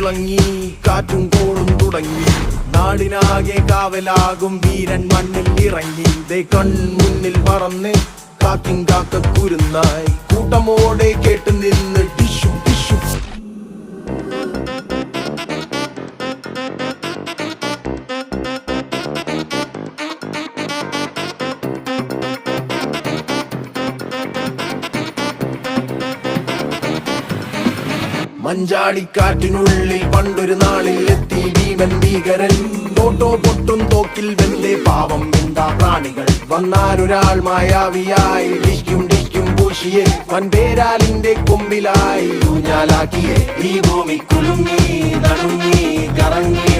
തുളങ്ങി കാറ്റും കോളും തുടങ്ങി നാടിനാകെ കാവലാകും വീരൻ മണ്ണിൽ ഇറങ്ങി ദേ കൺമുന്നിൽ പറന്ന് കാക്കിൻ കാക്ക കുരുന്നായി കൂട്ടമോടെ കേട്ട് നിന്ന് ടിഷു ടിഷു മഞ്ചാടിക്കാറ്റിനുള്ളിൽ പണ്ടൊരു നാളിൽ എത്തി ഭീമൻ ഭീകരൻ തോട്ടോ പൊട്ടും തോക്കിൽ വെന്തേ പാവം എന്താ പ്രാണികൾ വന്നാലൊരാൾ മായാവിയായി ഡിക്കും ഡിക്കും പൂശിയെ വൻപേരാലിന്റെ കൊമ്പിലായി ഊഞ്ഞാലാക്കിയെ ഈ ഭൂമി കുലുങ്ങി നടുങ്ങി കറങ്ങി